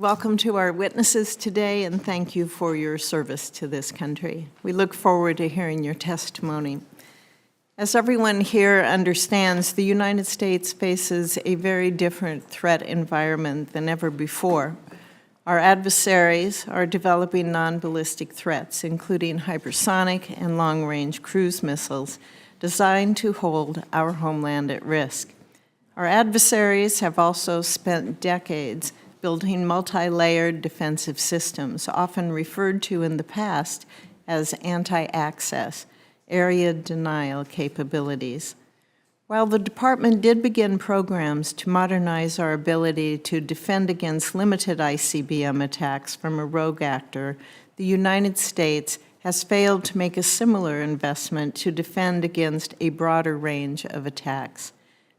Welcome to our witnesses today, and thank you for your service to this country. We look forward to hearing your testimony. As everyone here understands, the United States faces a very different threat environment than ever before. Our adversaries are developing non-ballistic threats, including hypersonic and long-range cruise missiles, designed to hold our homeland at risk. Our adversaries have also spent decades building multi-layered defensive systems, often referred to in the past as anti-access, area denial capabilities. While the department did begin programs to modernize our ability to defend against limited ICBM attacks from a rogue actor, the United States has failed to make a similar investment to defend against a broader range of attacks.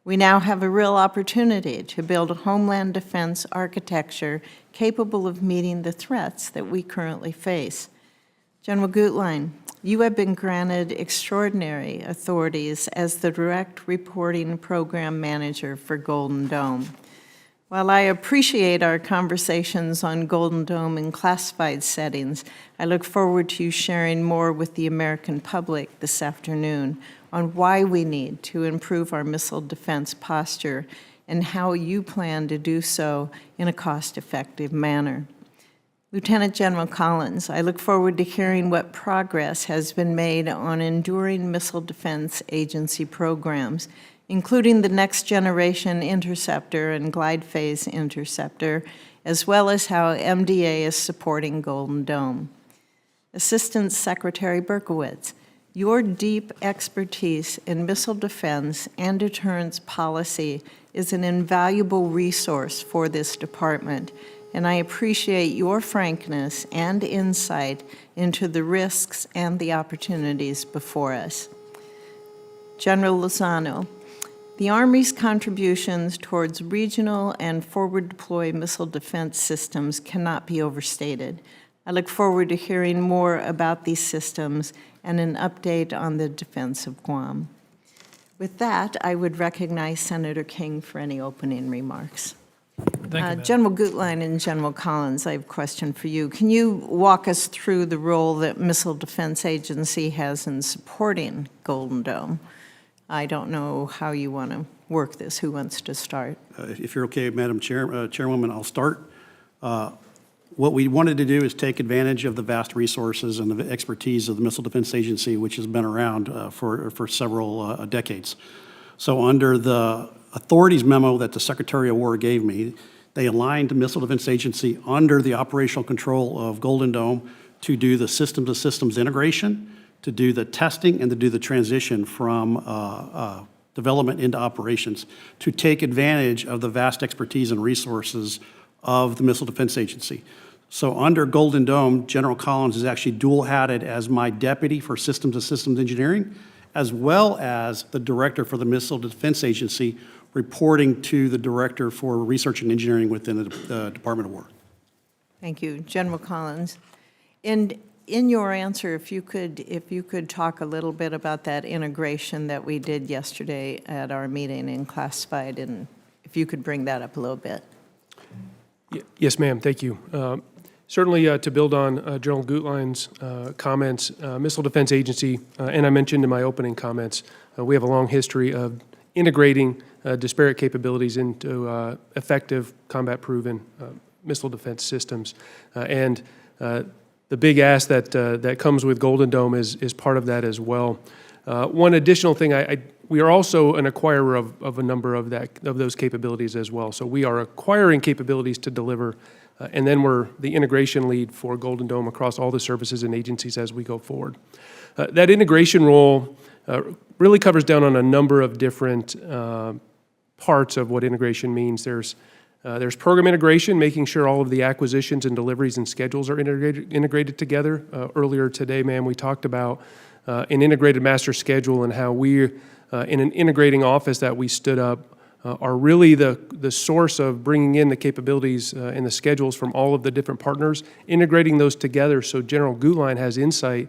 We now have a real opportunity to build a homeland defense architecture capable of meeting the threats that we currently face. General Gutlein, you have been granted extraordinary authorities as the Direct Reporting Program Manager for Golden Dome. While I appreciate our conversations on Golden Dome in classified settings, I look forward to you sharing more with the American public this afternoon on why we need to improve our missile defense posture and how you plan to do so in a cost-effective manner. Lieutenant General Collins, I look forward to hearing what progress has been made on enduring Missile Defense Agency programs, including the Next Generation Interceptor and Glide Phase Interceptor, as well as how MDA is supporting Golden Dome. Assistant Secretary Berkowitz, your deep expertise in missile defense and deterrence policy is an invaluable resource for this department, and I appreciate your frankness and insight into the risks and the opportunities before us. General Lozano, the Army's contributions towards regional and forward-deployed missile defense systems cannot be overstated. I look forward to hearing more about these systems and an update on the defense of Guam. With that, I would recognize Senator King for any opening remarks. Thank you, General Gutlein and General Collins, I have a question for you. Can you walk us through the role that Missile Defense Agency has in supporting Golden Dome? I don't know how you want to work this. Who wants to start? If you're okay, Madam Chairwoman, I'll start. What we wanted to do is take advantage of the vast resources and the expertise of the Missile Defense Agency, which has been around for several decades. So under the authorities memo that the Secretary of War gave me, they aligned the Missile Defense Agency under the operational control of Golden Dome to do the systems-to-systems integration, to do the testing, and to do the transition from development into operations, to take advantage of the vast expertise and resources of the Missile Defense Agency. So under Golden Dome, General Collins is actually dual-hatted as my deputy for systems-to-systems engineering, as well as the director for the Missile Defense Agency, reporting to the director for research and engineering within the Department of War. Thank you. General Collins. And in your answer, if you could talk a little bit about that integration that we did yesterday at our meeting in classified, and if you could bring that up a little bit. Yes, ma'am. Thank you. Certainly, to build on General Gutlein's comments, Missile Defense Agency, and I mentioned in my opening comments, we have a long history of integrating disparate capabilities into effective, combat-proven missile defense systems. And the big ask that comes with Golden Dome is part of that as well. One additional thing, we are also an acquirer of a number of those capabilities as well. So we are acquiring capabilities to deliver, and then we're the integration lead for Golden Dome across all the services and agencies as we go forward. That integration role really covers down on a number of different parts of what integration means. There's program integration, making sure all of the acquisitions and deliveries and schedules are integrated together. Earlier today, ma'am, we talked about an integrated master schedule and how we, in an integrating office that we stood up, are really the source of bringing in the capabilities and the schedules from all of the different partners, integrating those together so General Gutlein has insight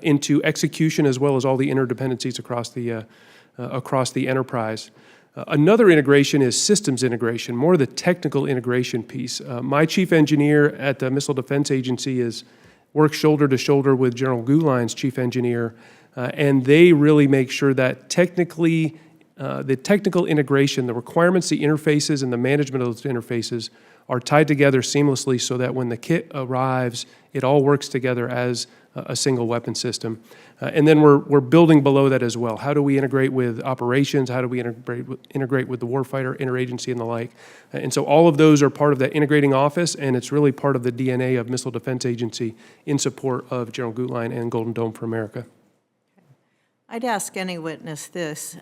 into execution as well as all the interdependencies across the enterprise. Another integration is systems integration, more of the technical integration piece. My chief engineer at the Missile Defense Agency works shoulder to shoulder with General Gutlein's chief engineer, and they really make sure that technically, the technical integration, the requirements, the interfaces, and the management of those interfaces are tied together seamlessly so that when the kit arrives, it all works together as a single weapon system. And then we're building below that as well. How do we integrate with operations? How do we integrate with the warfighter, interagency, and the like? And so all of those are part of that integrating office, and it's really part of the DNA of Missile Defense Agency in support of General Gutlein and Golden Dome for America. I'd ask any witness this.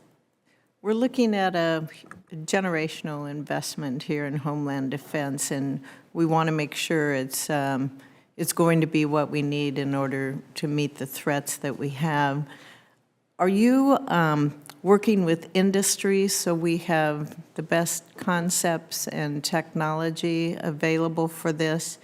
We're looking at a generational investment here in Homeland Defense, and we want to make sure it's going to be what we need in order to meet the threats that we have. Are you working with industry so we have the best concepts and technology available for this?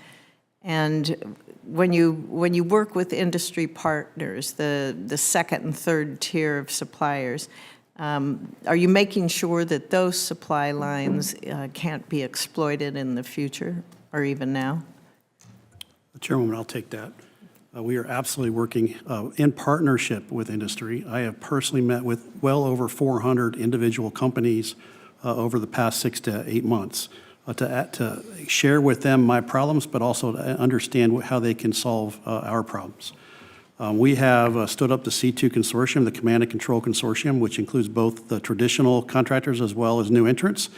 And when you work with industry partners, the second and third tier of suppliers, are you making sure that those supply lines can't be exploited in the future or even now? Chairwoman, I'll take that. We are absolutely working in partnership with industry. I have personally met with well over 400 individual companies over the past 6 to 8 months to share with them my problems, but also to understand how they can solve our problems. We have stood up the C2 Consortium, the Command and Control Consortium, which includes both the traditional contractors as well as new entrants.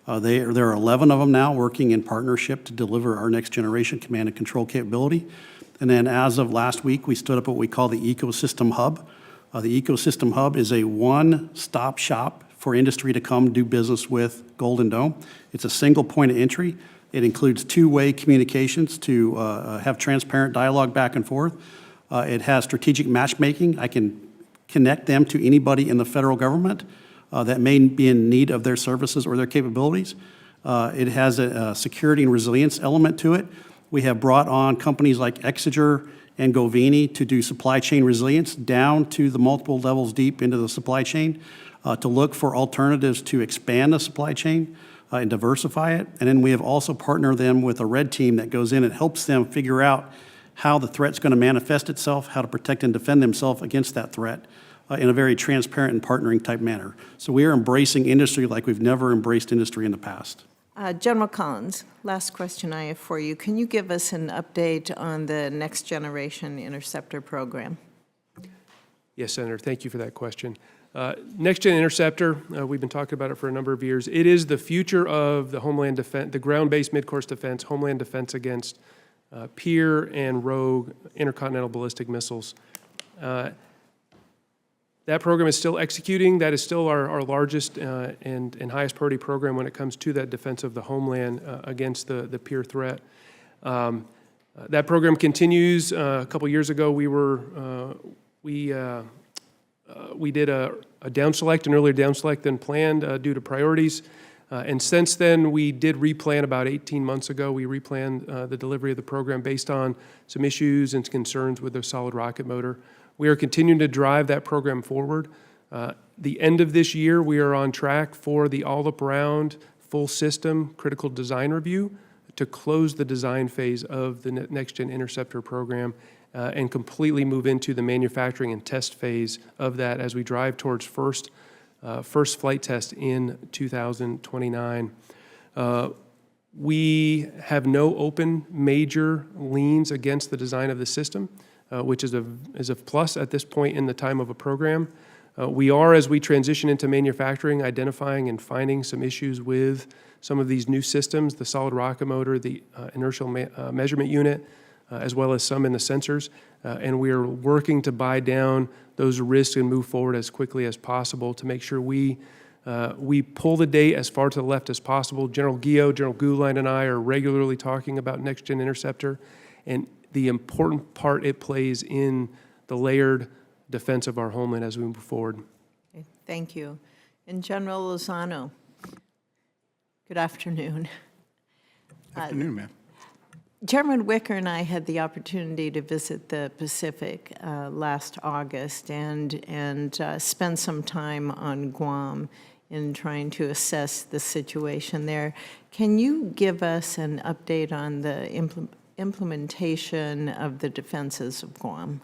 There are 11 of them now working in partnership to deliver our next generation command and control capability. And then as of last week, we stood up what we call the Ecosystem Hub. The Ecosystem Hub is a one-stop shop for industry to come do business with Golden Dome. It's a single point of entry. It includes two-way communications to have transparent dialogue back and forth. It has strategic matchmaking. I can connect them to anybody in the federal government that may be in need of their services or their capabilities. It has a security and resilience element to it. We have brought on companies like Exeger and Govini to do supply chain resilience down to the multiple levels deep into the supply chain to look for alternatives to expand the supply chain and diversify it. And then we have also partnered them with a red team that goes in and helps them figure out how the threat's going to manifest itself, how to protect and defend themselves against that threat in a very transparent and partnering type manner. So we are embracing industry like we've never embraced industry in the past. General Collins, last question I have for you. Can you give us an update on the Next Generation Interceptor program? Yes, Senator, thank you for that question. Next Gen Interceptor, we've been talking about it for a number of years. It is the future of the Homeland Defense, the ground-based mid-course defense, Homeland Defense against peer and rogue intercontinental ballistic missiles. That program is still executing. That is still our largest and highest priority program when it comes to that defense of the homeland against the peer threat. That program continues. A couple years ago, we did a down select, an earlier down select than planned due to priorities. And since then, we did replan about 18 months ago. We replanned the delivery of the program based on some issues and concerns with the solid rocket motor. We are continuing to drive that program forward. The end of this year, we are on track for the all-up-around, full system critical design review to close the design phase of the Next Gen Interceptor program and completely move into the manufacturing and test phase of that as we drive towards first flight test in 2029. We have no open major liens against the design of the system, which is a plus at this point in the time of a program. We are, as we transition into manufacturing, identifying and finding some issues with some of these new systems, the solid rocket motor, the inertial measurement unit, as well as some in the sensors. And we are working to buy down those risks and move forward as quickly as possible to make sure we pull the date as far to the left as possible. General Gutlein, and I are regularly talking about Next Gen Interceptor and the important part it plays in the layered defense of our homeland as we move forward. Okay, thank you. And General Lozano, good afternoon. Afternoon, ma'am. Chairman Wicker and I had the opportunity to visit the Pacific last August and spend some time on Guam. in trying to assess the situation there. Can you give us an update on the implementation of the defenses of Guam?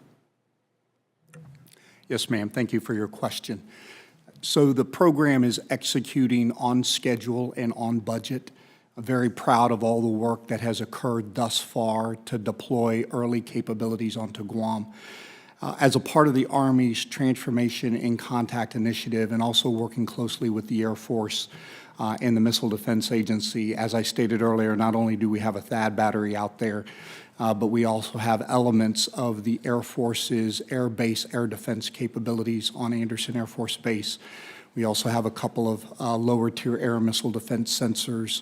Yes, ma'am. Thank you for your question. So the program is executing on schedule and on budget. I'm very proud of all the work that has occurred thus far to deploy early capabilities onto Guam. As a part of the Army's Transformation in Contact Initiative and also working closely with the Air Force and the Missile Defense Agency, as I stated earlier, not only do we have a THAAD battery out there, but we also have elements of the Air Force's air base air defense capabilities on Andersen Air Force Base. We also have a couple of lower tier air missile defense sensors,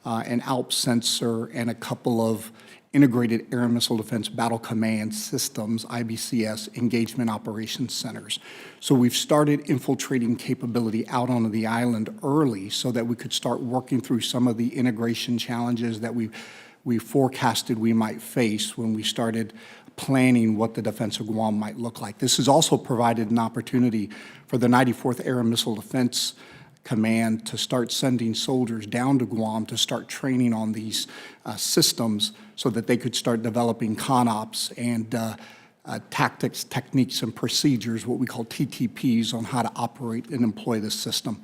an ALP sensor, and a couple of Integrated Air and Missile Defense Battle Command Systems, IBCS, Engagement Operations Centers. So we've started infiltrating capability out onto the island early so that we could start working through some of the integration challenges that we forecasted we might face when we started planning what the defense of Guam might look like. This has also provided an opportunity for the 94th Air and Missile Defense Command to start sending soldiers down to Guam to start training on these systems so that they could start developing CONOPS and tactics, techniques, and procedures, what we call TTPs, on how to operate and employ this system.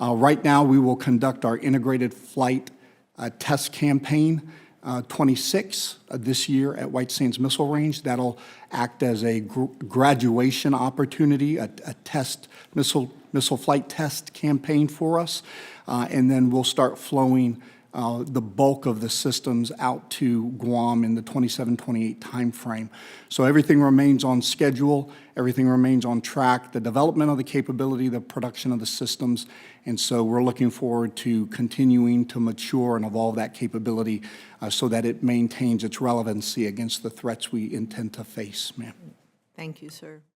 Right now, we will conduct our Integrated Flight Test Campaign 26 this year at White Sands Missile Range. That'll act as a graduation opportunity, a test missile flight test campaign for us, and then we'll start flowing the bulk of the systems out to Guam in the 27-28 timeframe. So everything remains on schedule, everything remains on track, the development of the capability, the production of the systems, and so we're looking forward to continuing to mature and evolve that capability so that it maintains its relevancy against the threats we intend to face, ma'am. Thank you, sir.